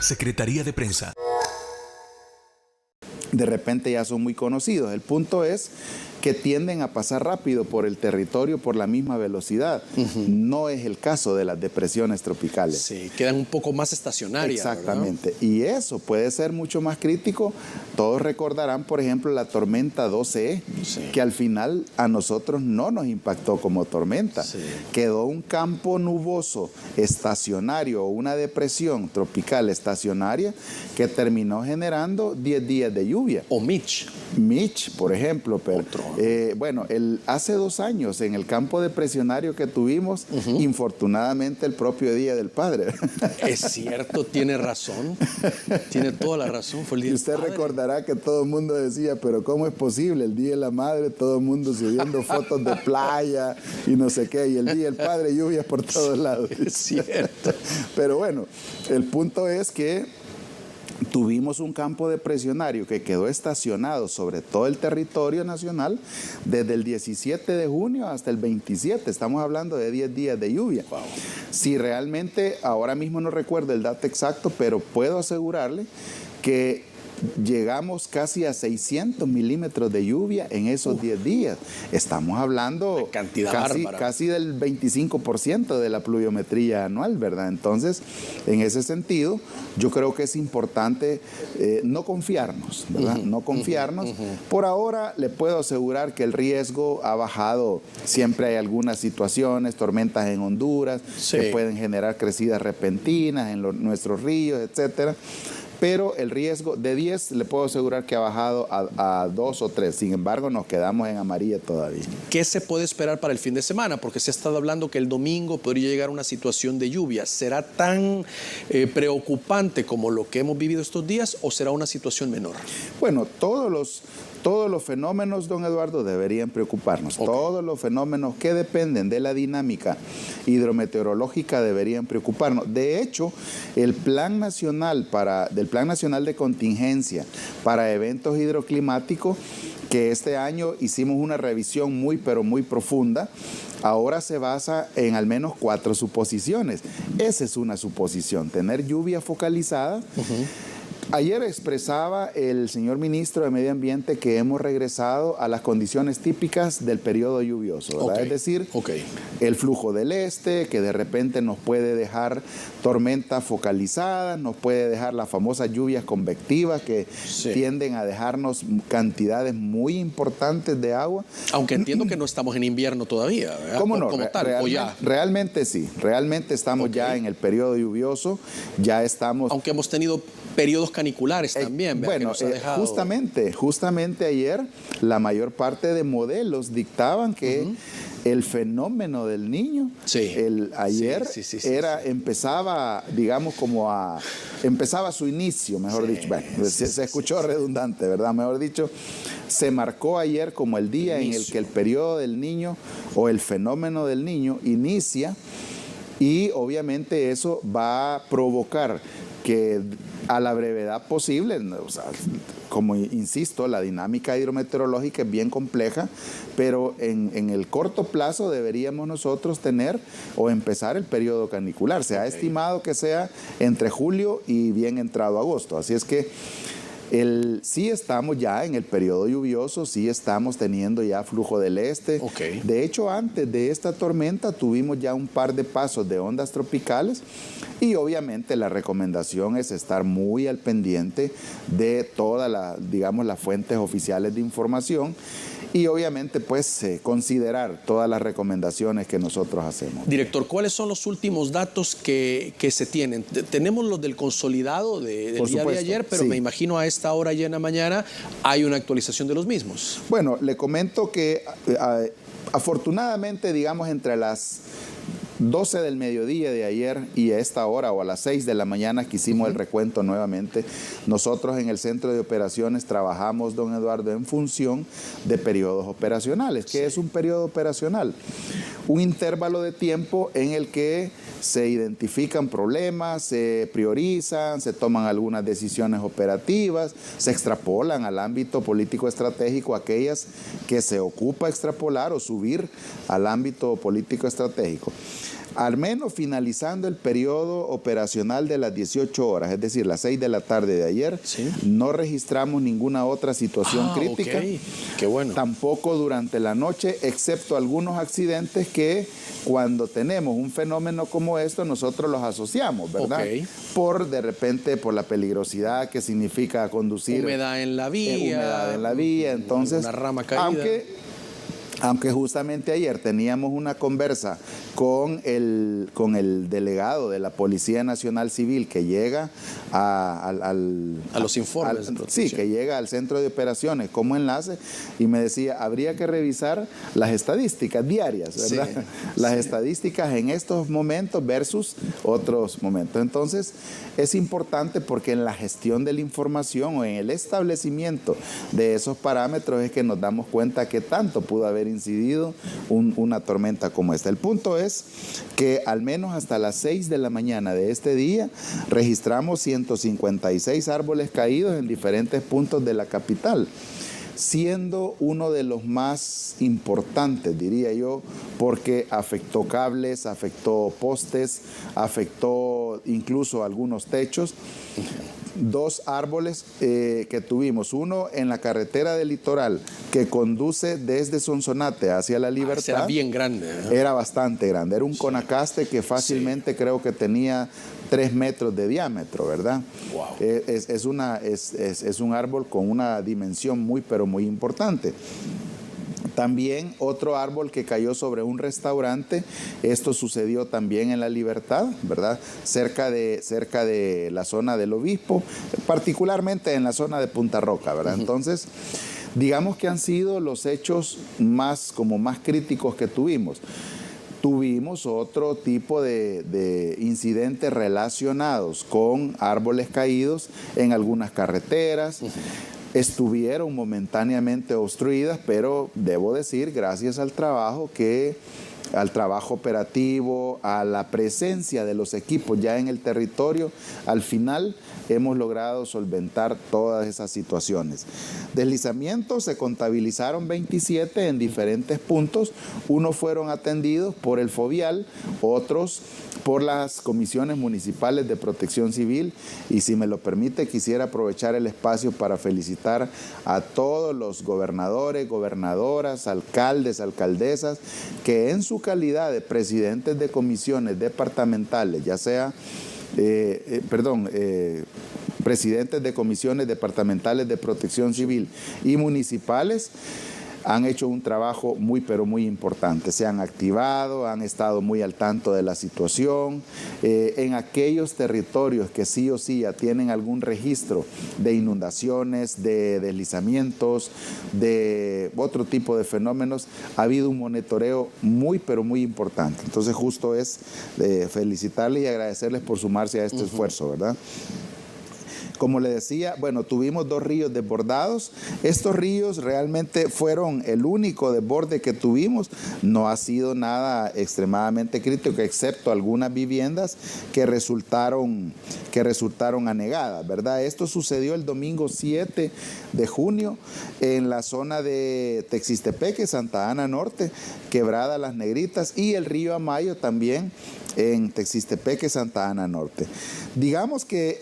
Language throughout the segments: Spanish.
Secretaría de Prensa. De repente ya son muy conocidos. El punto es que tienden a pasar rápido por el territorio por la misma velocidad. No es el caso de las depresiones tropicales. Sí, quedan un poco más estacionarias. Exactamente. ¿Verdad? Y eso puede ser mucho más crítico. Todos recordarán, por ejemplo, la tormenta 12E, que al final a nosotros no nos impactó como tormenta. Quedó un campo nuboso estacionario o una depresión tropical estacionaria que terminó generando 10 días de lluvia. O Mitch. Mitch, por ejemplo. Pero, bueno, hace 2 años en el campo depresionario que tuvimos, infortunadamente el propio Día del Padre. Es cierto, tiene razón. Tiene toda la razón. Fue el Día y usted del Padre. Recordará que todo el mundo decía, pero ¿cómo es posible? El Día de la Madre, todo el mundo subiendo fotos de playa y no sé qué, y el Día del Padre, lluvias por todos lados. Es cierto. Pero bueno, el punto es que tuvimos un campo depresionario que quedó estacionado sobre todo el territorio nacional desde el 17 de junio hasta el 27. Estamos hablando de 10 días de lluvia. Wow. Si realmente, ahora mismo no recuerdo el dato exacto, pero puedo asegurarle que llegamos casi a 600 milímetros de lluvia en esos 10 días. Estamos hablando casi del 25% de la pluviometría anual, ¿verdad? Entonces, en ese sentido, yo creo que es importante no confiarnos, ¿verdad? No confiarnos. Por ahora, le puedo asegurar que el riesgo ha bajado. Siempre hay algunas situaciones, tormentas en Honduras, que pueden generar crecidas repentinas en nuestros ríos, etcétera. Pero el riesgo de 10 le puedo asegurar que ha bajado a 2 o 3. Sin embargo, nos quedamos en amarilla todavía. ¿Qué se puede esperar para el fin de semana? Porque se ha estado hablando que el domingo podría llegar una situación de lluvia. ¿Será tan preocupante como lo que hemos vivido estos días o será una situación menor? Bueno, todos los fenómenos, don Eduardo, deberían preocuparnos. Todos los fenómenos que dependen de la dinámica hidrometeorológica deberían preocuparnos. De hecho, el Plan Nacional de Contingencia para Eventos Hidroclimáticos, que este año hicimos una revisión pero muy profunda, ahora se basa en al menos 4 suposiciones. Esa es una suposición, tener lluvia focalizada. Ayer expresaba el señor ministro de Medio Ambiente que hemos regresado a las condiciones típicas del periodo lluvioso, ¿verdad? Es decir, el flujo del este, que de repente nos puede dejar tormentas focalizadas, nos puede dejar las famosas lluvias convectivas que tienden a dejarnos cantidades muy importantes de agua. Aunque entiendo que no estamos en invierno todavía, ¿verdad? ¿Cómo no? Realmente sí, realmente estamos ya en el periodo lluvioso, ya estamos... Aunque hemos tenido periodos caniculares también. Bueno, justamente ayer la mayor parte de modelos dictaban que el fenómeno del Niño, empezaba, digamos, empezaba su inicio, mejor dicho. Bueno, se escuchó redundante, ¿verdad? Mejor dicho, se marcó ayer como el día en el que el periodo del Niño o el fenómeno del Niño inicia, y obviamente eso va a provocar que a la brevedad posible, o sea, como insisto, la dinámica hidrometeorológica es bien compleja, pero en el corto plazo deberíamos nosotros tener o empezar el periodo canicular. Se ha estimado que sea entre julio y bien entrado agosto, así es que sí estamos ya en el periodo lluvioso, sí estamos teniendo ya flujo del este. De hecho, antes de esta tormenta tuvimos ya un par de pasos de ondas tropicales y obviamente la recomendación es estar muy al pendiente de todas las fuentes oficiales de información y obviamente pues considerar todas las recomendaciones que nosotros hacemos. Director, ¿cuáles son los últimos datos que se tienen? Tenemos los del consolidado del día de ayer, pero me imagino a esta hora ya en la mañana hay una actualización de los mismos. Bueno, le comento que afortunadamente, digamos, entre las 12 del mediodía de ayer y a esta hora o a las 6 de la mañana que hicimos el recuento nuevamente, nosotros en el centro de operaciones trabajamos, don Eduardo, en función de periodos operacionales. ¿Qué es un periodo operacional? Un intervalo de tiempo en el que se identifican problemas, se priorizan, se toman algunas decisiones operativas, se extrapolan al ámbito político estratégico aquellas que se ocupa extrapolar o subir al ámbito político estratégico. Al menos finalizando el periodo operacional de las 18 horas, es decir, las 6 de la tarde de ayer, ¿sí?, no registramos ninguna otra situación crítica. Okay. Qué bueno. Tampoco durante la noche, excepto algunos accidentes que cuando tenemos un fenómeno como esto, nosotros los asociamos, ¿verdad? Okay. De repente, por la peligrosidad que significa conducir. Humedad en la vía. Humedad en la vía, entonces. Una rama caída. Aunque justamente ayer teníamos una conversa con el delegado de la Policía Nacional Civil que llega a los informes. Sí, que llega al centro de operaciones como enlace, y me decía, habría que revisar las estadísticas diarias, ¿verdad? Sí, las estadísticas en estos momentos versus otros momentos. Entonces, es importante porque en la gestión de la información o en el establecimiento de esos parámetros es que nos damos cuenta que tanto pudo haber incidido una tormenta como esta. El punto es que al menos hasta las 6 de la mañana de este día registramos 156 árboles caídos en diferentes puntos de la capital, siendo uno de los más importantes, diría yo, porque afectó cables, afectó postes, afectó incluso algunos techos. 2 árboles que tuvimos, uno en la carretera del Litoral que conduce desde Sonsonate hacia La Libertad. Era bien grande, ¿no? Era bastante grande, era un conacaste que fácilmente creo que tenía 3 metros de diámetro, ¿verdad? Wow. Es un árbol con una dimensión muy, pero muy importante. También otro árbol que cayó sobre un restaurante, esto sucedió también en La Libertad, ¿verdad? Cerca de la zona del Obispo, particularmente en la zona de Punta Roca, ¿verdad? Entonces, digamos que han sido los hechos más críticos que tuvimos. Tuvimos otro tipo de incidentes relacionados con árboles caídos en algunas carreteras. Estuvieron momentáneamente obstruidas, pero debo decir, gracias al trabajo operativo, a la presencia de los equipos ya en el territorio, al final hemos logrado solventar todas esas situaciones. Deslizamientos se contabilizaron 27 en diferentes puntos, unos fueron atendidos por el Fovial, otros por las comisiones municipales de protección civil, y si me lo permite quisiera aprovechar el espacio para felicitar a todos los gobernadores, gobernadoras, alcaldes, alcaldesas, que en su calidad de presidentes de comisiones departamentales, ya sea presidentes de comisiones departamentales de protección civil y municipales, han hecho un trabajo muy, pero muy importante. Se han activado, han estado muy al tanto de la situación. En aquellos territorios que sí o sí ya tienen algún registro de inundaciones, de deslizamientos, de otro tipo de fenómenos, ha habido un monitoreo muy, pero muy importante. Entonces, justo es felicitarles y agradecerles por sumarse a este esfuerzo, ¿verdad? Como le decía, bueno, tuvimos 2 ríos desbordados. Estos ríos realmente fueron el único desborde que tuvimos. No ha sido nada extremadamente crítico, excepto algunas viviendas que resultaron anegadas, ¿verdad? Esto sucedió el domingo 7 de junio en la zona de Texistepeque, Santa Ana Norte, Quebrada Las Negritas, y el río Amayo también en Texistepeque, Santa Ana Norte. Digamos que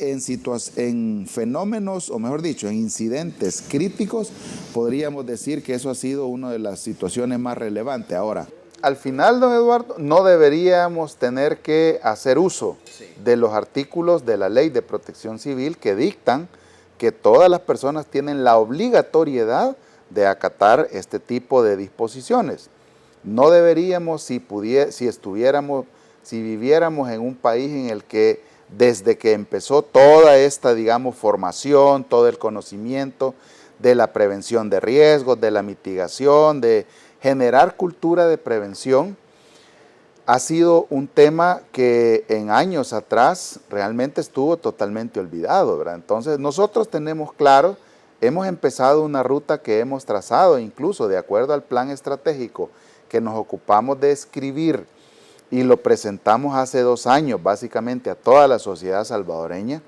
en fenómenos, o mejor dicho, en incidentes críticos, podríamos decir que eso ha sido una de las situaciones más relevantes. Ahora, al final, don Eduardo, no deberíamos tener que hacer uso de los artículos de la Ley de Protección Civil que dictan que todas las personas tienen la obligatoriedad de acatar este tipo de disposiciones. No deberíamos, si viviéramos en un país en el que desde que empezó toda esta, formación, todo el conocimiento de la prevención de riesgos, de la mitigación, de generar cultura de prevención, ha sido un tema que en años atrás realmente estuvo totalmente olvidado, ¿verdad? Entonces nosotros tenemos claro, hemos empezado una ruta que hemos trazado, incluso de acuerdo al plan estratégico que nos ocupamos de escribir y lo presentamos hace 2 años básicamente a toda la sociedad salvadoreña,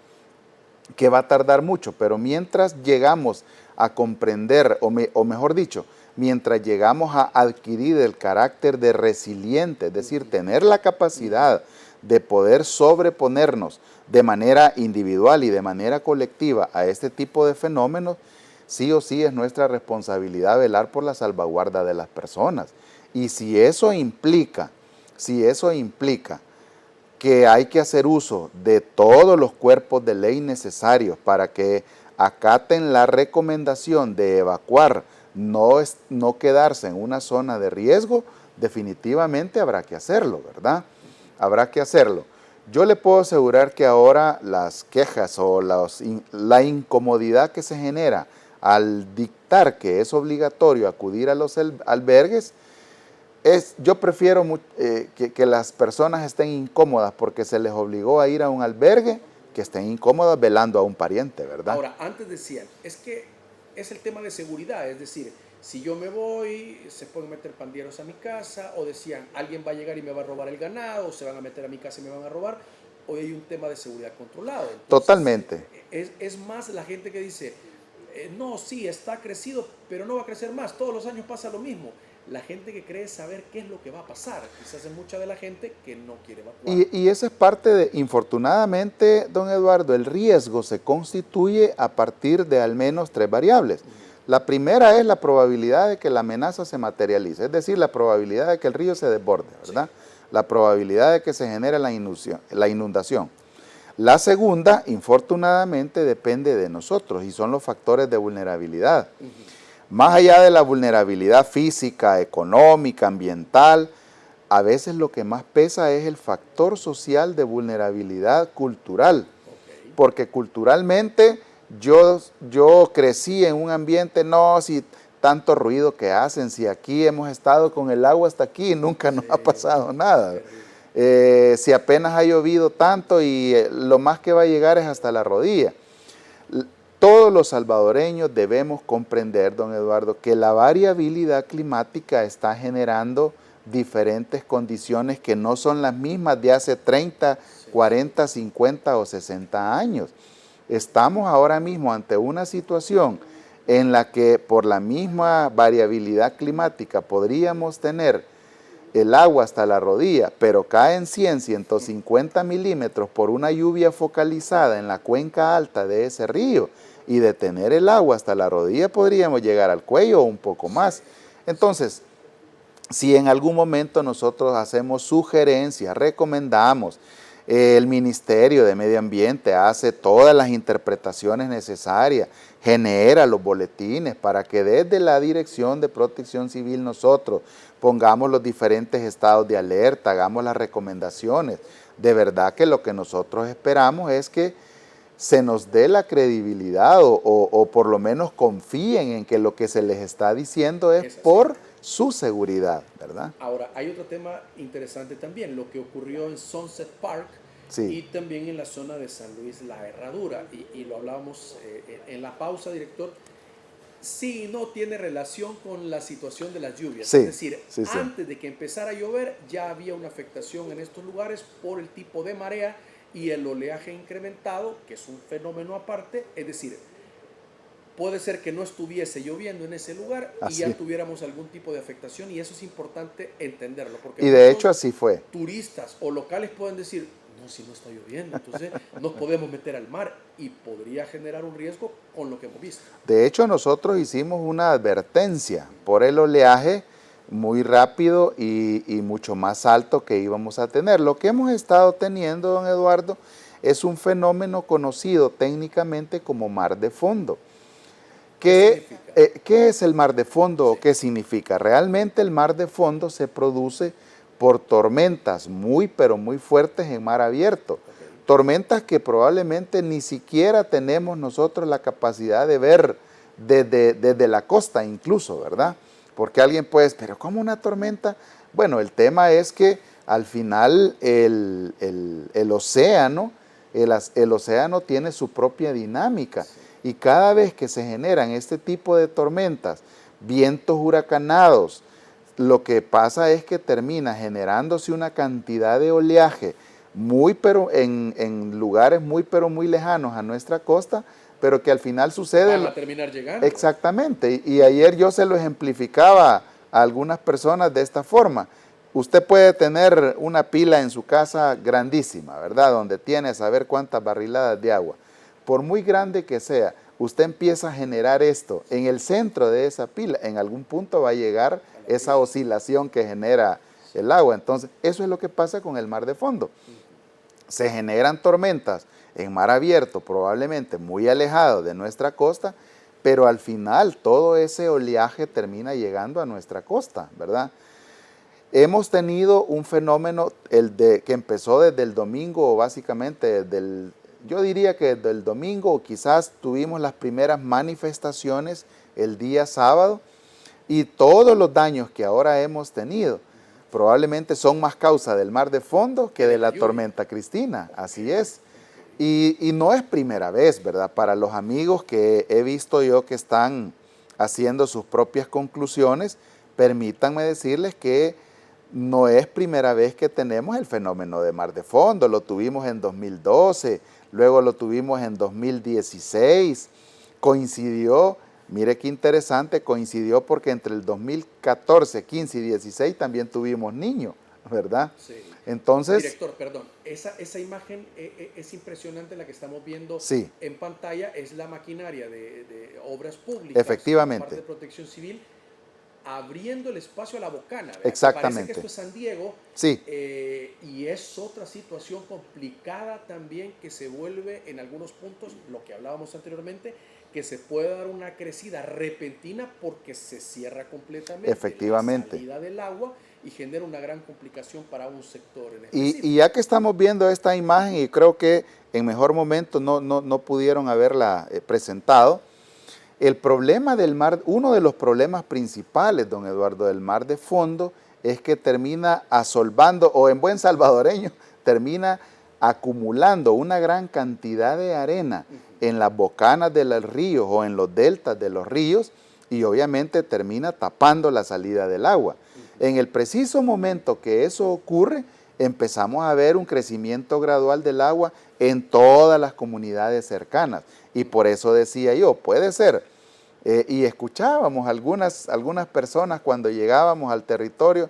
que va a tardar mucho, pero mientras llegamos a comprender, o mejor dicho, mientras llegamos a adquirir el carácter de resiliente, es decir, tener la capacidad de poder sobreponernos de manera individual y de manera colectiva a este tipo de fenómenos, sí o sí es nuestra responsabilidad velar por la salvaguarda de las personas. Y si eso implica que hay que hacer uso de todos los cuerpos de ley necesarios para que acaten la recomendación de evacuar, no quedarse en una zona de riesgo, definitivamente habrá que hacerlo, ¿verdad? Habrá que hacerlo. Yo le puedo asegurar que ahora las quejas o la incomodidad que se genera al dictar que es obligatorio acudir a los albergues, yo prefiero que las personas estén incómodas porque se les obligó a ir a un albergue, que estén incómodas velando a un pariente, ¿verdad? Ahora, antes decían, es que es el tema de seguridad, es decir, si yo me voy, se pueden meter pandilleros a mi casa, o decían, alguien va a llegar y me va a robar el ganado, o se van a meter a mi casa y me van a robar. Hoy hay un tema de seguridad controlado. Entonces, totalmente. Es más la gente que dice, no, sí, está crecido, pero no va a crecer más, todos los años pasa lo mismo. La gente que cree saber qué es lo que va a pasar, quizás es mucha de la gente que no quiere evacuar. Y esa es parte de, infortunadamente, don Eduardo, el riesgo se constituye a partir de al menos 3 variables. La primera es la probabilidad de que la amenaza se materialice, es decir, la probabilidad de que el río se desborde, ¿verdad? Sí. La probabilidad de que se genere la inundación. La segunda, infortunadamente, depende de nosotros y son los factores de vulnerabilidad. Más allá de la vulnerabilidad física, económica, ambiental, a veces lo que más pesa es el factor social de vulnerabilidad cultural. Porque culturalmente yo crecí en un ambiente, no, si tanto ruido que hacen, si aquí hemos estado con el agua hasta aquí y nunca nos ha pasado nada. Si apenas ha llovido tanto y lo más que va a llegar es hasta la rodilla. Todos los salvadoreños debemos comprender, don Eduardo, que la variabilidad climática está generando diferentes condiciones que no son las mismas de hace 30, 40, 50 o 60 años. Estamos ahora mismo ante una situación en la que por la misma variabilidad climática podríamos tener el agua hasta la rodilla, pero caen 100, 150 milímetros por una lluvia focalizada en la cuenca alta de ese río, y de tener el agua hasta la rodilla podríamos llegar al cuello o un poco más. Entonces, si en algún momento nosotros hacemos sugerencias, recomendamos, el Ministerio de Medio Ambiente hace todas las interpretaciones necesarias, genera los boletines para que desde la Dirección de Protección Civil nosotros pongamos los diferentes estados de alerta, hagamos las recomendaciones. De verdad que lo que nosotros esperamos es que se nos dé la credibilidad o por lo menos confíen en que lo que se les está diciendo es por su seguridad, ¿verdad? Ahora, hay otro tema interesante también, lo que ocurrió en Sunset Park, sí, y también en la zona de San Luis La Herradura, y lo hablábamos en la pausa, director. Sí, no tiene relación con la situación de las lluvias, sí, es decir, sí, antes de que empezara a llover ya había una afectación en estos lugares por el tipo de marea y el oleaje incrementado, que es un fenómeno aparte, es decir, puede ser que no estuviese lloviendo en ese lugar y ya tuviéramos algún tipo de afectación, y eso es importante entenderlo. Porque y de hecho así fue. Turistas o locales pueden decir, no, si no está lloviendo, entonces nos podemos meter al mar y podría generar un riesgo con lo que hemos visto. De hecho, nosotros hicimos una advertencia por el oleaje muy rápido y mucho más alto que íbamos a tener. Lo que hemos estado teniendo, don Eduardo, es un fenómeno conocido técnicamente como mar de fondo. ¿Qué es el mar de fondo o qué significa? Realmente el mar de fondo se produce por tormentas muy pero muy fuertes en mar abierto. Tormentas que probablemente ni siquiera tenemos nosotros la capacidad de ver desde la costa incluso, ¿verdad? Porque alguien puede decir, pero ¿cómo una tormenta? Bueno, el tema es que al final el océano tiene su propia dinámica, y cada vez que se generan este tipo de tormentas, vientos huracanados, lo que pasa es que termina generándose una cantidad de oleaje pero en lugares muy lejanos a nuestra costa, pero que al final sucede. Van a terminar llegando. Exactamente, y ayer yo se lo ejemplificaba a algunas personas de esta forma. Usted puede tener una pila en su casa grandísima, ¿verdad? Donde tiene a saber cuántas barriladas de agua. Por muy grande que sea, usted empieza a generar esto en el centro de esa pila, en algún punto va a llegar esa oscilación que genera el agua. Entonces, eso es lo que pasa con el mar de fondo. Se generan tormentas en mar abierto, probablemente muy alejado de nuestra costa, pero al final todo ese oleaje termina llegando a nuestra costa, ¿verdad? Hemos tenido un fenómeno que empezó desde el domingo, básicamente yo diría que desde el domingo, o quizás tuvimos las primeras manifestaciones el día sábado, y todos los daños que ahora hemos tenido probablemente son más causa del mar de fondo que de la tormenta Cristina, así es. Y no es primera vez, ¿verdad? Para los amigos que he visto yo que están haciendo sus propias conclusiones, permítanme decirles que no es primera vez que tenemos el fenómeno de mar de fondo. Lo tuvimos en 2012, luego lo tuvimos en 2016, coincidió. Mire qué interesante, coincidió porque entre el 2014, 15 y 16 también tuvimos niños, ¿verdad? Sí. Entonces, director, perdón, esa imagen es impresionante, la que estamos viendo sí, en pantalla, es la maquinaria de obras públicas, efectivamente, parte de protección civil, abriendo el espacio a la bocana, ¿verdad? Exactamente. Parece que esto es San Diego, sí, y es otra situación complicada también, que se vuelve en algunos puntos, lo que hablábamos anteriormente, que se puede dar una crecida repentina porque se cierra completamente efectivamente la salida del agua y genera una gran complicación para un sector en específico. Y ya que estamos viendo esta imagen, y creo que en mejor momento no pudieron haberla presentado, el problema del mar, uno de los problemas principales, don Eduardo, del mar de fondo, es que termina asolvando, o en buen salvadoreño, termina acumulando una gran cantidad de arena en las bocanas de los ríos o en los deltas de los ríos, y obviamente termina tapando la salida del agua. En el preciso momento que eso ocurre, empezamos a ver un crecimiento gradual del agua en todas las comunidades cercanas. Y por eso decía yo, puede ser. Y escuchábamos algunas personas cuando llegábamos al territorio,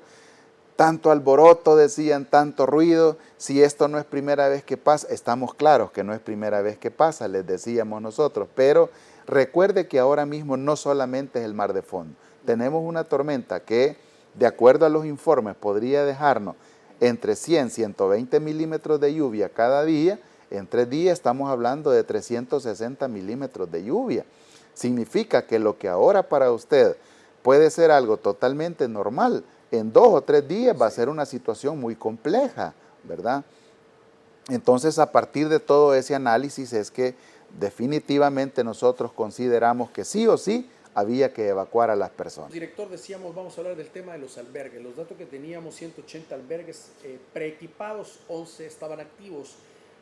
tanto alboroto decían, tanto ruido, si esto no es primera vez que pasa, estamos claros que no es primera vez que pasa, les decíamos nosotros, pero recuerde que ahora mismo no solamente es el mar de fondo, tenemos una tormenta que, de acuerdo a los informes, podría dejarnos entre 100 y 120 milímetros de lluvia cada día. En 3 días estamos hablando de 360 milímetros de lluvia. Significa que lo que ahora para usted puede ser algo totalmente normal, en 2 o 3 días va a ser una situación muy compleja, ¿verdad? Entonces, a partir de todo ese análisis es que definitivamente nosotros consideramos que sí o sí había que evacuar a las personas. Director, decíamos, vamos a hablar del tema de los albergues. Los datos que teníamos, 180 albergues preequipados, 11 estaban activos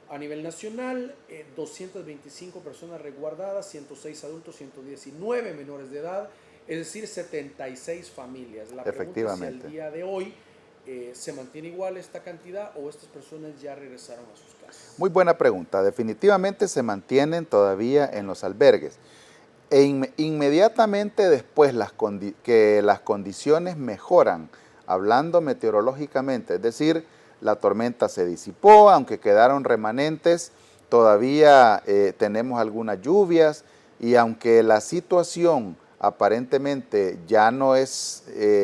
a nivel nacional, 225 personas resguardadas, 106 adultos, 119 menores de edad, es decir, 76 familias. La pregunta es si al día de hoy se mantiene igual esta cantidad o estas personas ya regresaron a sus casas. Muy buena pregunta. Definitivamente se mantienen todavía en los albergues. Inmediatamente después que las condiciones mejoran, hablando meteorológicamente, es decir, la tormenta se disipó, aunque quedaron remanentes, todavía tenemos algunas lluvias, y aunque la situación aparentemente ya no es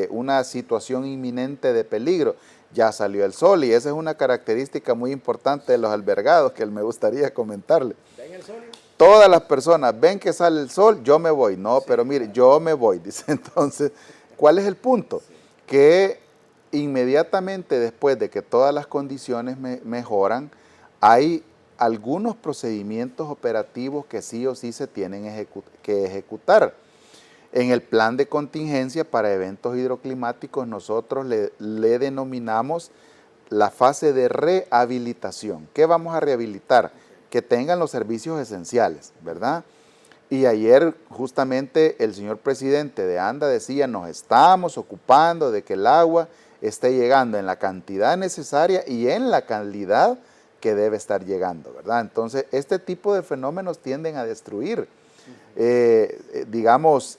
una situación inminente de peligro, ya salió el sol, y esa es una característica muy importante de los albergados que me gustaría comentarle. ¿Ven el sol? Todas las personas ven que sale el sol, yo me voy. No, sí, pero mire, yo me voy, dice. Entonces, ¿cuál es el punto? Sí. Que inmediatamente después de que todas las condiciones mejoran, hay algunos procedimientos operativos que sí o sí se tienen que ejecutar. En el plan de contingencia para eventos hidroclimáticos nosotros le denominamos la fase de rehabilitación. ¿Qué vamos a rehabilitar? Que tengan los servicios esenciales, ¿verdad? Y ayer justamente el señor presidente de ANDA decía, nos estamos ocupando de que el agua esté llegando en la cantidad necesaria y en la calidad que debe estar llegando, ¿verdad? Entonces, este tipo de fenómenos tienden a destruir, digamos,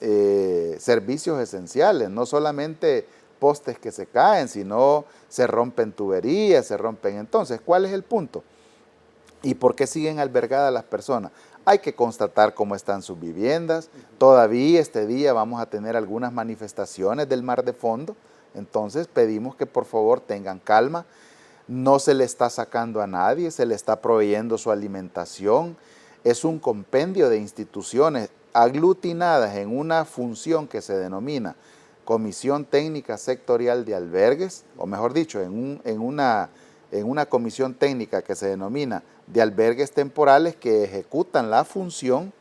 servicios esenciales, no solamente postes que se caen, sino se rompen tuberías, se rompen. Entonces, ¿cuál es el punto? ¿Y por qué siguen albergadas las personas? Hay que constatar cómo están sus viviendas. Todavía este día vamos a tener algunas manifestaciones del mar de fondo. Entonces pedimos que por favor tengan calma. No se le está sacando a nadie, se le está proveyendo su alimentación. Es un compendio de instituciones aglutinadas en una función que se denomina Comisión Técnica Sectorial de Albergues, o mejor dicho, en una comisión técnica que se denomina de albergues temporales que ejecutan la función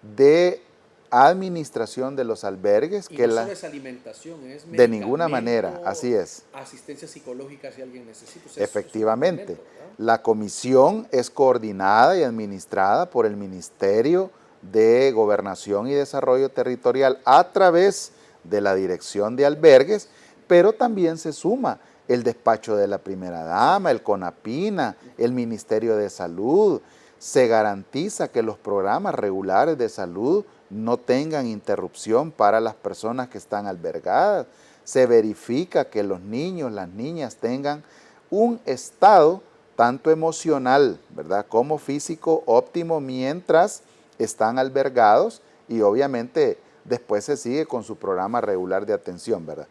de administración de los albergues. Y no solo es alimentación, es de ninguna manera, así es. Asistencia psicológica si alguien necesita. Efectivamente, la comisión es coordinada y administrada por el Ministerio de Gobernación y Desarrollo Territorial a través de la Dirección de Albergues, pero también se suma el despacho de la primera dama, el CONAPINA, el Ministerio de Salud. Se garantiza que los programas regulares de salud no tengan interrupción para las personas que están albergadas. Se verifica que los niños, las niñas tengan un estado tanto emocional, ¿verdad?, como físico óptimo mientras están albergados, y obviamente después se sigue con su programa regular de atención, ¿verdad?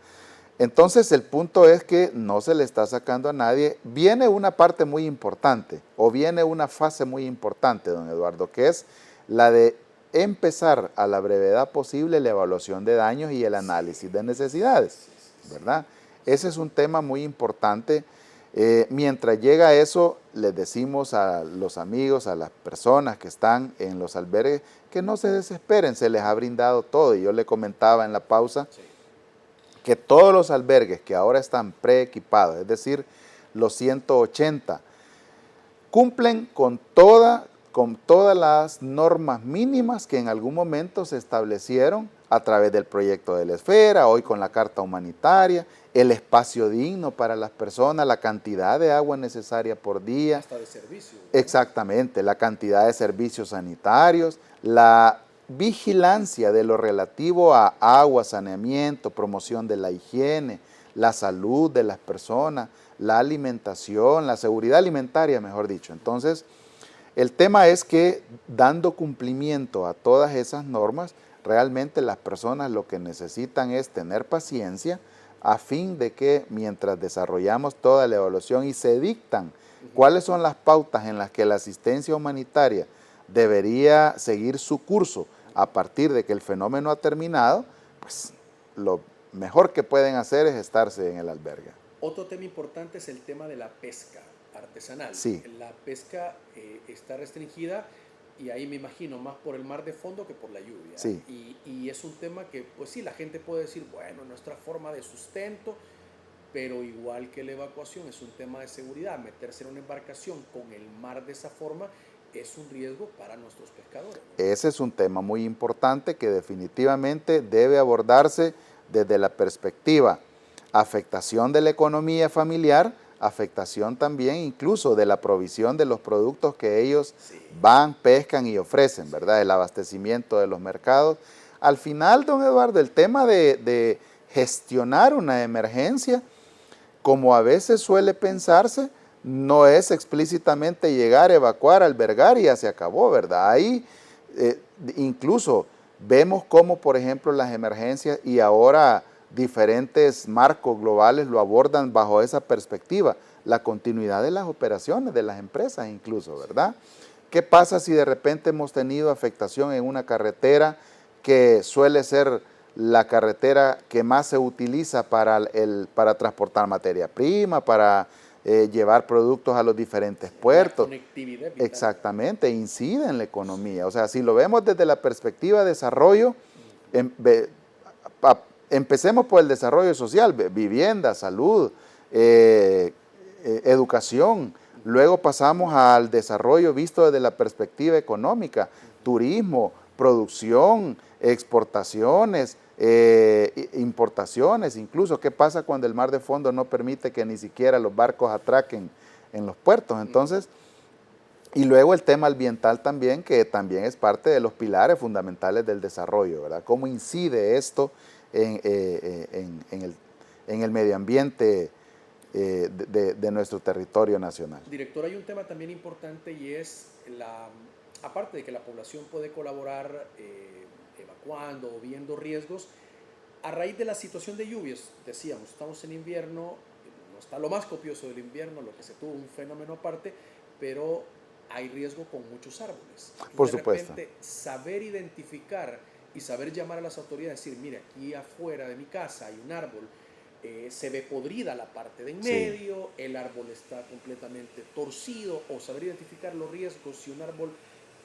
Entonces el punto es que no se le está sacando a nadie. Viene una parte muy importante, o viene una fase muy importante, don Eduardo, que es la de empezar a la brevedad posible la evaluación de daños y el análisis de necesidades, ¿verdad? Ese es un tema muy importante. Mientras llega eso, les decimos a los amigos, a las personas que están en los albergues, que no se desesperen, se les ha brindado todo. Y yo le comentaba en la pausa que todos los albergues que ahora están preequipados, es decir, los 180, cumplen con todas las normas mínimas que en algún momento se establecieron a través del proyecto de la esfera, hoy con la carta humanitaria, el espacio digno para las personas, la cantidad de agua necesaria por día. Hasta de servicios. Exactamente, la cantidad de servicios sanitarios, la vigilancia de lo relativo a agua, saneamiento, promoción de la higiene, la salud de las personas, la alimentación, la seguridad alimentaria, mejor dicho. Entonces, el tema es que dando cumplimiento a todas esas normas, realmente las personas lo que necesitan es tener paciencia a fin de que mientras desarrollamos toda la evaluación y se dictan cuáles son las pautas en las que la asistencia humanitaria debería seguir su curso a partir de que el fenómeno ha terminado, pues lo mejor que pueden hacer es estarse en el albergue. Otro tema importante es el tema de la pesca artesanal. Sí. La pesca está restringida y ahí me imagino más por el mar de fondo que por la lluvia. Sí. Y es un tema que, pues sí, la gente puede decir, bueno, nuestra forma de sustento, pero igual que la evacuación es un tema de seguridad. Meterse en una embarcación con el mar de esa forma es un riesgo para nuestros pescadores, ¿no? Ese es un tema muy importante que definitivamente debe abordarse desde la perspectiva afectación de la economía familiar, afectación también incluso de la provisión de los productos que ellos van, pescan y ofrecen, ¿verdad? El abastecimiento de los mercados. Al final, don Eduardo, el tema de gestionar una emergencia, como a veces suele pensarse, no es explícitamente llegar, evacuar, albergar y ya se acabó, ¿verdad? Ahí incluso vemos cómo, por ejemplo, las emergencias y ahora diferentes marcos globales lo abordan bajo esa perspectiva, la continuidad de las operaciones de las empresas incluso, ¿verdad? ¿Qué pasa si de repente hemos tenido afectación en una carretera que suele ser la carretera que más se utiliza para transportar materia prima, para llevar productos a los diferentes puertos? La conectividad vital. Exactamente, incide en la economía. O sea, si lo vemos desde la perspectiva de desarrollo, empecemos por el desarrollo social, vivienda, salud, educación. Luego pasamos al desarrollo visto desde la perspectiva económica, turismo, producción, exportaciones, importaciones, incluso qué pasa cuando el mar de fondo no permite que ni siquiera los barcos atraquen en los puertos. Entonces, y luego el tema ambiental también, que también es parte de los pilares fundamentales del desarrollo, ¿verdad? ¿Cómo incide esto en el medio ambiente de nuestro territorio nacional? Director, hay un tema también importante y es, aparte de que la población puede colaborar evacuando o viendo riesgos, a raíz de la situación de lluvias, decíamos, estamos en invierno, no está lo más copioso del invierno, lo que se tuvo un fenómeno aparte, pero hay riesgo con muchos árboles. Por supuesto. De repente, saber identificar y saber llamar a las autoridades, decir, mire, aquí afuera de mi casa hay un árbol, se ve podrida la parte de en medio, sí, el árbol está completamente torcido, o saber identificar los riesgos, si un árbol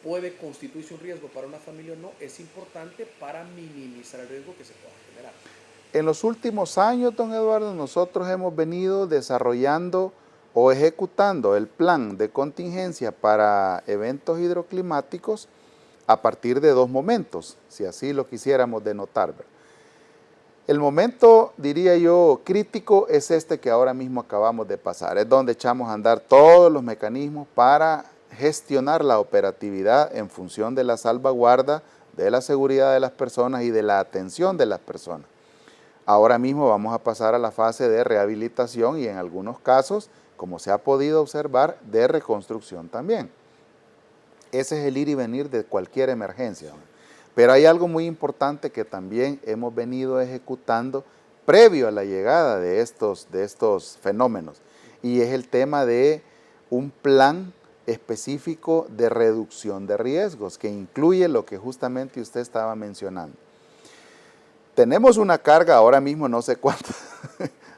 puede constituirse un riesgo para una familia o no, es importante para minimizar el riesgo que se pueda generar. En los últimos años, don Eduardo, nosotros hemos venido desarrollando o ejecutando el plan de contingencia para eventos hidroclimáticos a partir de dos momentos, si así lo quisiéramos denotar, ¿verdad? El momento, diría yo, crítico es este que ahora mismo acabamos de pasar, es donde echamos a andar todos los mecanismos para gestionar la operatividad en función de la salvaguarda de la seguridad de las personas y de la atención de las personas. Ahora mismo vamos a pasar a la fase de rehabilitación y en algunos casos, como se ha podido observar, de reconstrucción también. Ese es el ir y venir de cualquier emergencia. Pero hay algo muy importante que también hemos venido ejecutando previo a la llegada de estos fenómenos, y es el tema de un plan específico de reducción de riesgos, que incluye lo que justamente usted estaba mencionando. Tenemos una carga, ahora mismo no sé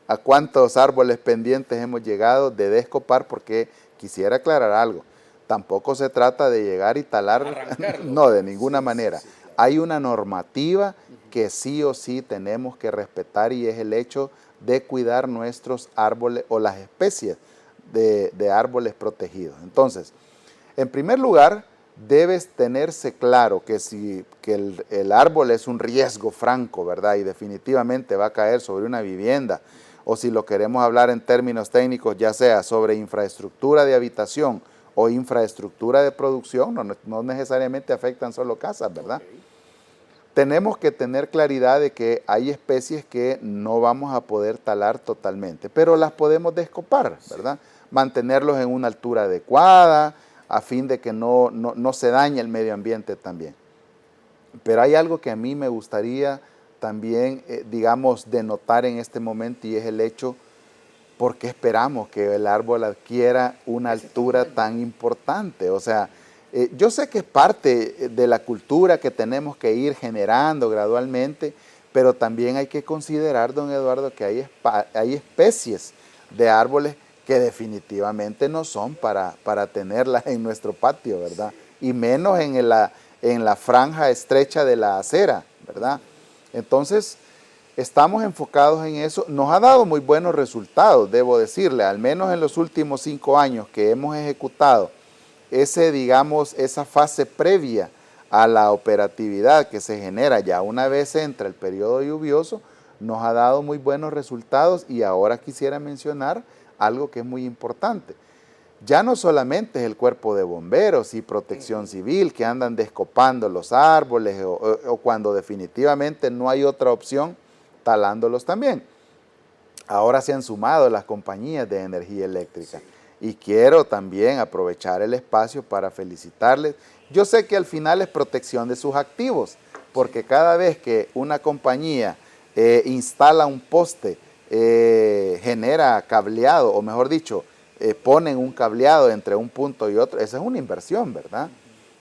a cuántos árboles pendientes hemos llegado de descopar, porque quisiera aclarar algo. Tampoco se trata de llegar y talar, no, de ninguna manera. Sí, claro. Hay una normativa que sí o sí tenemos que respetar, y es el hecho de cuidar nuestros árboles o las especies de árboles protegidos. Entonces, en primer lugar, debes tenerse claro que el árbol es un riesgo franco, ¿verdad? Y definitivamente va a caer sobre una vivienda, o si lo queremos hablar en términos técnicos, ya sea sobre infraestructura de habitación o infraestructura de producción, no necesariamente afectan solo casas, ¿verdad? Okay. Tenemos que tener claridad de que hay especies que no vamos a poder talar totalmente, pero las podemos descopar, ¿verdad? Mantenerlos en una altura adecuada, a fin de que no se dañe el medio ambiente también. Pero hay algo que a mí me gustaría también, digamos, denotar en este momento, y es el hecho, ¿por qué esperamos que el árbol adquiera una altura tan importante? O sea, yo sé que es parte de la cultura que tenemos que ir generando gradualmente, pero también hay que considerar, don Eduardo, que hay especies de árboles que definitivamente no son para tenerlas en nuestro patio, ¿verdad? Y menos en la franja estrecha de la acera, ¿verdad? Entonces, estamos enfocados en eso. Nos ha dado muy buenos resultados, debo decirle, al menos en los últimos 5 años que hemos ejecutado esa fase previa a la operatividad que se genera ya una vez entra el periodo lluvioso, nos ha dado muy buenos resultados. Y ahora quisiera mencionar algo que es muy importante. Ya no solamente es el cuerpo de bomberos y protección civil que andan descopando los árboles o cuando definitivamente no hay otra opción, talándolos también. Ahora se han sumado las compañías de energía eléctrica. Sí. Y quiero también aprovechar el espacio para felicitarles. Yo sé que al final es protección de sus activos, porque cada vez que una compañía instala un poste, genera cableado, o mejor dicho, ponen un cableado entre un punto y otro, esa es una inversión, ¿verdad?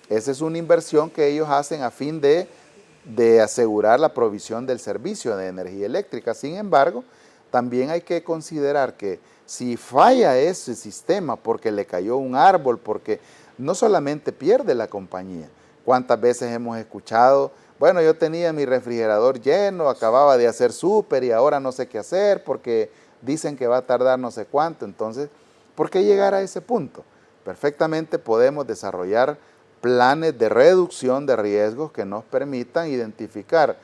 Esa es una inversión que ellos hacen a fin de asegurar la provisión del servicio de energía eléctrica. Sin embargo, también hay que considerar que si falla ese sistema porque le cayó un árbol, porque no solamente pierde la compañía. ¿Cuántas veces hemos escuchado? Bueno, yo tenía mi refrigerador lleno, acababa de hacer súper y ahora no sé qué hacer porque dicen que va a tardar no sé cuánto. Entonces, ¿por qué llegar a ese punto? Perfectamente podemos desarrollar planes de reducción de riesgos que nos permitan identificar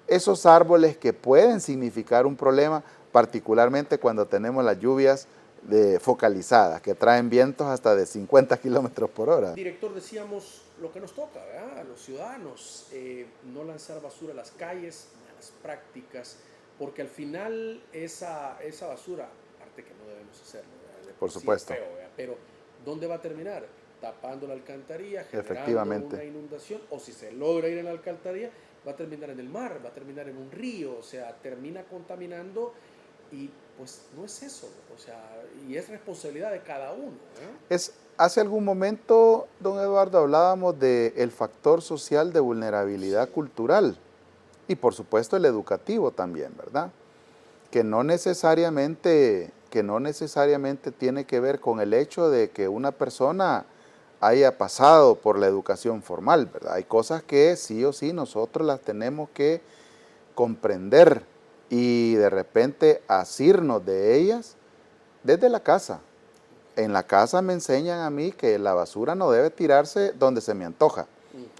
esos árboles que pueden significar un problema, particularmente cuando tenemos las lluvias focalizadas, que traen vientos hasta de 50 kilómetros por hora. Director, decíamos lo que nos toca, ¿verdad? A los ciudadanos, no lanzar basura a las calles, malas prácticas, porque al final esa basura, aparte que no debemos hacerlo, ¿verdad? Por supuesto. Feo, pero ¿dónde va a terminar? Tapando la alcantarilla, generando una inundación, o si se logra ir en la alcantarilla, va a terminar en el mar, va a terminar en un río, o sea, termina contaminando y pues no es eso, o sea, y es responsabilidad de cada uno. Hace algún momento, don Eduardo, hablábamos del factor social de vulnerabilidad cultural y por supuesto el educativo también, ¿verdad? Que no necesariamente tiene que ver con el hecho de que una persona haya pasado por la educación formal, ¿verdad? Hay cosas que sí o sí nosotros las tenemos que comprender y de repente asirnos de ellas desde la casa. En la casa me enseñan a mí que la basura no debe tirarse donde se me antoja.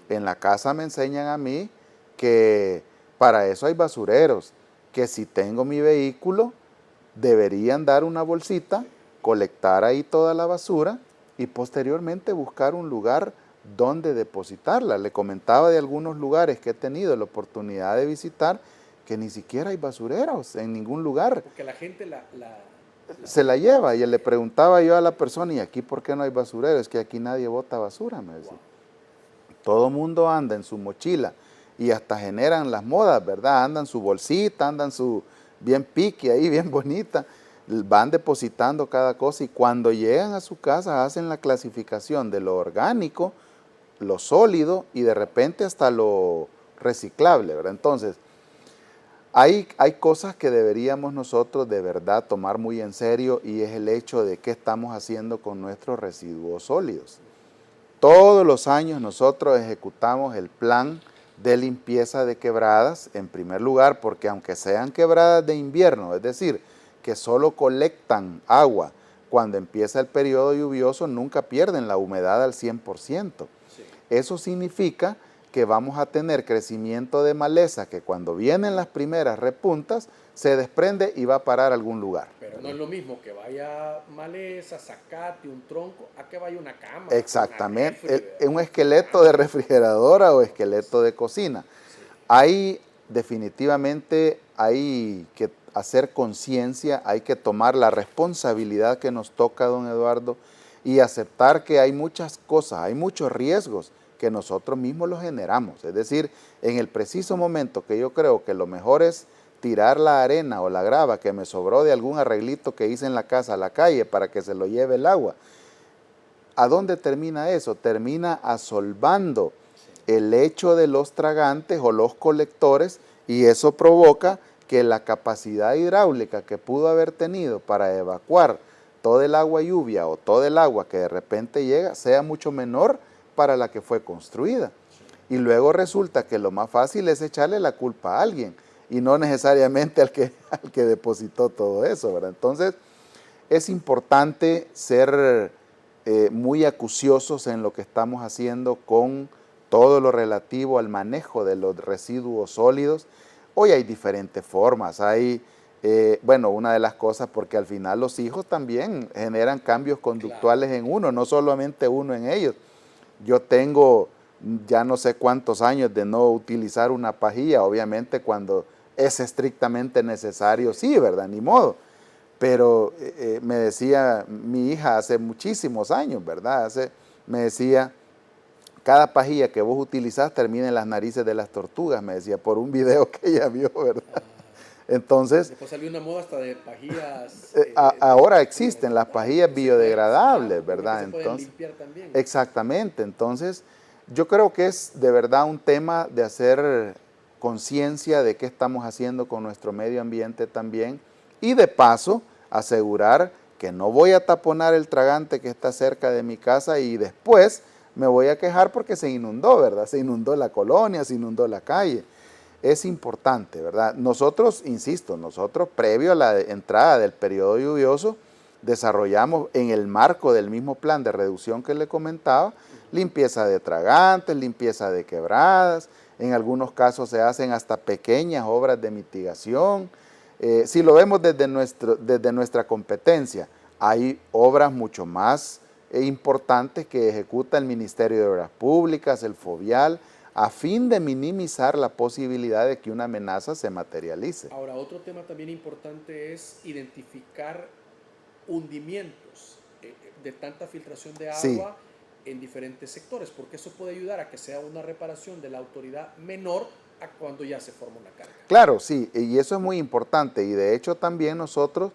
En la casa me enseñan a mí que para eso hay basureros, que si tengo mi vehículo deberían dar una bolsita, colectar ahí toda la basura y posteriormente buscar un lugar donde depositarla. Le comentaba de algunos lugares que he tenido la oportunidad de visitar que ni siquiera hay basureros en ningún lugar. Porque la gente se la lleva. Y le preguntaba yo a la persona, ¿y aquí por qué no hay basurero? Es que aquí nadie bota basura, me decía. Wow. Todo mundo anda en su mochila y hasta generan las modas, ¿verdad? Andan su bolsita, andan su bien pique ahí, bien bonita, van depositando cada cosa y cuando llegan a su casa hacen la clasificación de lo orgánico, lo sólido y de repente hasta lo reciclable, ¿verdad? Entonces, hay cosas que deberíamos nosotros de verdad tomar muy en serio y es el hecho de qué estamos haciendo con nuestros residuos sólidos. Todos los años nosotros ejecutamos el plan de limpieza de quebradas, en primer lugar, porque aunque sean quebradas de invierno, es decir, que solo colectan agua cuando empieza el periodo lluvioso, nunca pierden la humedad al 100%. Sí. Eso significa que vamos a tener crecimiento de maleza que cuando vienen las primeras repuntas se desprende y va a parar a algún lugar. Pero no es lo mismo que vaya maleza, zacate, un tronco, a que vaya una cama. Exactamente, un esqueleto de refrigeradora o esqueleto de cocina. Sí. Definitivamente hay que hacer conciencia, hay que tomar la responsabilidad que nos toca, don Eduardo, y aceptar que hay muchas cosas, hay muchos riesgos que nosotros mismos los generamos. Es decir, en el preciso momento que yo creo que lo mejor es tirar la arena o la grava que me sobró de algún arreglito que hice en la casa a la calle para que se lo lleve el agua. ¿A dónde termina eso? Termina asolvando el lecho de los tragantes o los colectores y eso provoca que la capacidad hidráulica que pudo haber tenido para evacuar todo el agua lluvia o todo el agua que de repente llega sea mucho menor para la que fue construida. Y luego resulta que lo más fácil es echarle la culpa a alguien y no necesariamente al que depositó todo eso, ¿verdad? Entonces, es importante ser muy acuciosos en lo que estamos haciendo con todo lo relativo al manejo de los residuos sólidos. Hoy hay diferentes formas, una de las cosas, porque al final los hijos también generan cambios conductuales en uno, no solamente uno en ellos. Yo tengo ya no sé cuántos años de no utilizar una pajilla, obviamente cuando es estrictamente necesario, sí, ¿verdad? Ni modo. Pero me decía mi hija hace muchísimos años, ¿verdad? Me decía, cada pajilla que vos utilizás termina en las narices de las tortugas, me decía, por un video que ella vio, ¿verdad? Entonces, después salió una moda hasta de pajillas. Ahora existen las pajillas biodegradables, ¿verdad? Que se pueden limpiar también. Exactamente. Entonces, yo creo que es de verdad un tema de hacer conciencia de qué estamos haciendo con nuestro medio ambiente también y de paso asegurar que no voy a taponar el tragante que está cerca de mi casa y después me voy a quejar porque se inundó, ¿verdad? Se inundó la colonia, se inundó la calle. Es importante, ¿verdad? Nosotros, insisto, previo a la entrada del periodo lluvioso, desarrollamos en el marco del mismo plan de reducción que le comentaba, limpieza de tragantes, limpieza de quebradas, en algunos casos se hacen hasta pequeñas obras de mitigación. Si lo vemos desde nuestra competencia, hay obras mucho más importantes que ejecuta el Ministerio de Obras Públicas, el FOVIAL, a fin de minimizar la posibilidad de que una amenaza se materialice. Ahora, otro tema también importante es identificar hundimientos de tanta filtración de agua en diferentes sectores, porque eso puede ayudar a que sea una reparación de la autoridad menor a cuando ya se forma una carga. Claro, sí, y eso es muy importante, y de hecho también nosotros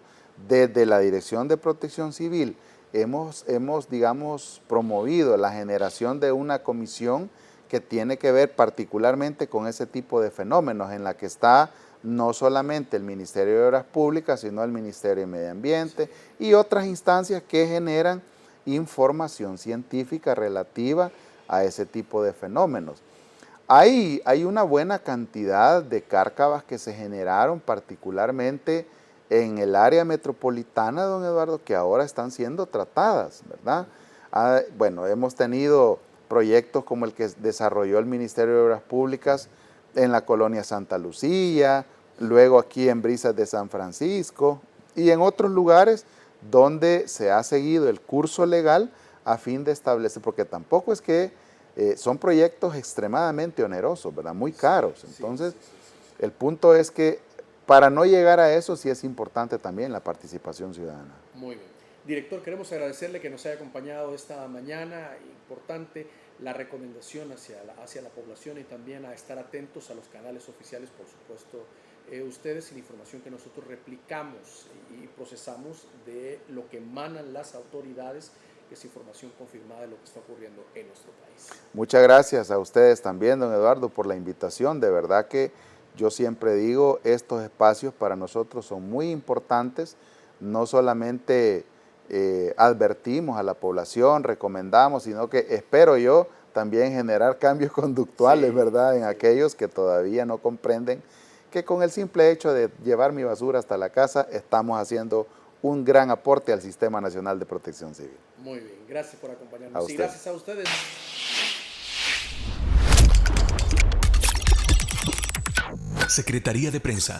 desde la Dirección de Protección Civil hemos digamos, promovido la generación de una comisión que tiene que ver particularmente con ese tipo de fenómenos, en la que está no solamente el Ministerio de Obras Públicas, sino el Ministerio de Medio Ambiente y otras instancias que generan información científica relativa a ese tipo de fenómenos. Hay una buena cantidad de cárcavas que se generaron particularmente en el área metropolitana, don Eduardo, que ahora están siendo tratadas, ¿verdad? Bueno, hemos tenido proyectos como el que desarrolló el Ministerio de Obras Públicas en la colonia Santa Lucía, luego aquí en Brisas de San Francisco y en otros lugares donde se ha seguido el curso legal a fin de establecer, porque tampoco es que son proyectos extremadamente onerosos, ¿verdad? Muy caros. Entonces, el punto es que para no llegar a eso sí es importante también la participación ciudadana. Muy bien. Director, queremos agradecerle que nos haya acompañado esta mañana. Importante la recomendación hacia la población y también a estar atentos a los canales oficiales, por supuesto, ustedes, y la información que nosotros replicamos y procesamos de lo que emanan las autoridades, que es información confirmada de lo que está ocurriendo en nuestro país. Muchas gracias a ustedes también, don Eduardo, por la invitación. De verdad que yo siempre digo, estos espacios para nosotros son muy importantes. No solamente advertimos a la población, recomendamos, sino que espero yo también generar cambios conductuales, ¿verdad?, en aquellos que todavía no comprenden que con el simple hecho de llevar mi basura hasta la casa estamos haciendo un gran aporte al Sistema Nacional de Protección Civil. Muy bien, gracias por acompañarnos y gracias a ustedes. Secretaría de Prensa.